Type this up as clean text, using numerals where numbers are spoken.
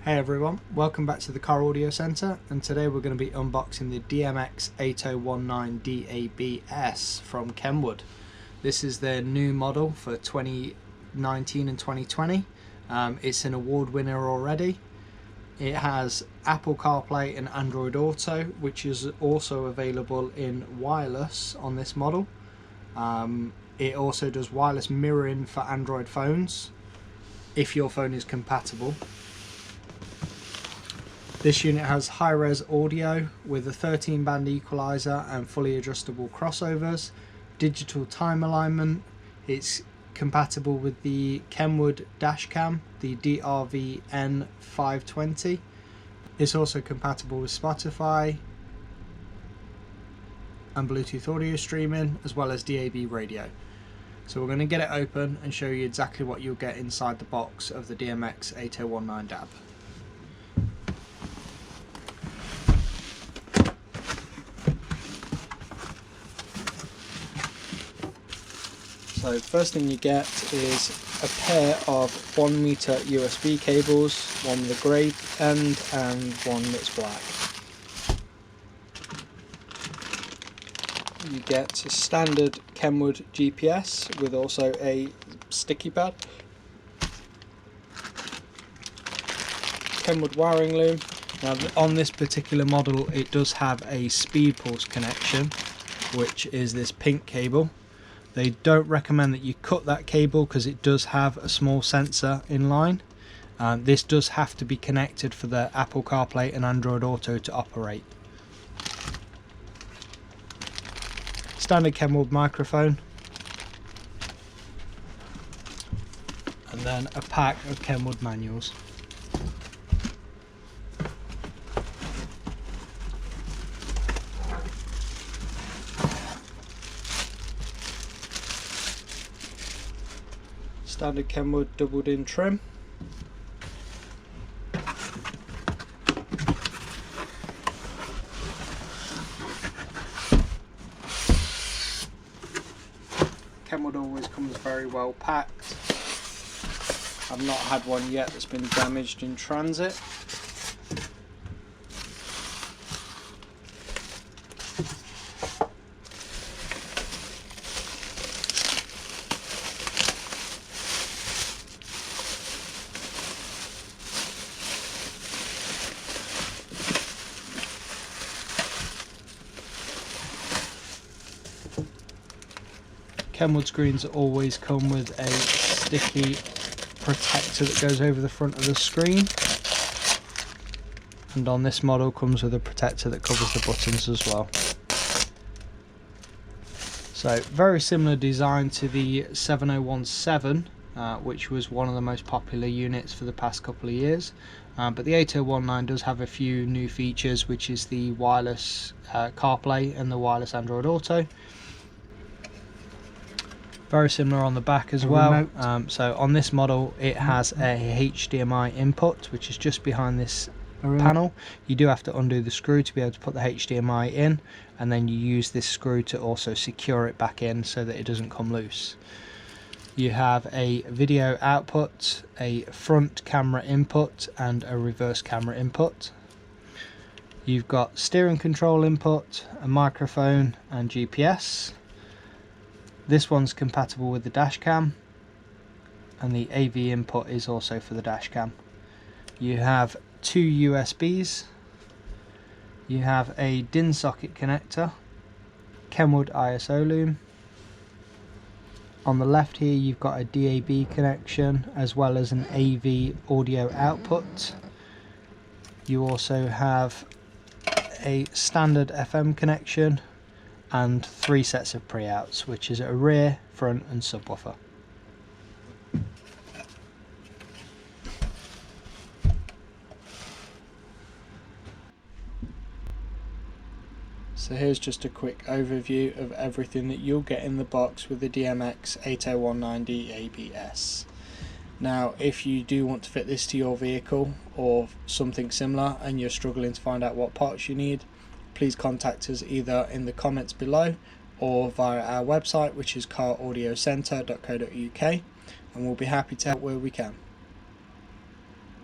Hey everyone, welcome back to the Car Audio Centre, and today we're going to be unboxing the DMX8019DABS from Kenwood. This is their new model for 2019 and 2020. It's an award winner already. It has Apple CarPlay and Android Auto, which is also available in wireless on this model. It also does wireless mirroring for Android phones, if your phone is compatible. This unit has high-res audio with a 13-band equalizer and fully adjustable crossovers, digital time alignment. It's compatible with the Kenwood dashcam, the DRV-N520. It's also compatible with Spotify and Bluetooth audio streaming, as well as DAB radio. So we're going to get it open and show you exactly what you'll get inside the box of the DMX8019DAB. So first thing you get is a pair of 1 meter USB cables, one with a grey end and one that's black. You get a standard Kenwood GPS with also a sticky pad, Kenwood wiring loom. Now on this particular model it does have a speed pulse connection, which is this pink cable. They don't recommend that you cut that cable because it does have a small sensor in line. This does have to be connected for the Apple CarPlay and Android Auto to operate. Standard Kenwood microphone, and then a pack of Kenwood manuals. Standard Kenwood doubled in trim. Kenwood always comes very well packed. I've not had one yet that's been damaged in transit. Kenwood screens always come with a sticky protector that goes over the front of the screen, and on this model comes with a protector that covers the buttons as well. So very similar design to the 7017, which was one of the most popular units for the past couple of years, but the 8019 does have a few new features, which is the wireless CarPlay and the wireless Android Auto. Very similar on the back as well. So on this model it has a HDMI input, which is just behind this panel. You do have to undo the screw to be able to put the HDMI in, and then you use this screw to also secure it back in so that it doesn't come loose. You have a video output, a front camera input and a reverse camera input. You've got steering control input, a microphone and GPS. This one's compatible with the dash cam, and the AV input is also for the dash cam. You have 2 USBs, you have a DIN socket connector, Kenwood ISO loom. On the left here you've got a DAB connection as well as an AV audio output. You also have a standard FM connection and 3 sets of pre-outs, which is a rear, front and subwoofer. So here's just a quick overview of everything that you'll get in the box with the DMX8019DABS. Now if you do want to fit this to your vehicle or something similar and you're struggling to find out what parts you need, please contact us either in the comments below or via our website, which is caraudiocentre.co.uk, and we'll be happy to help where we can.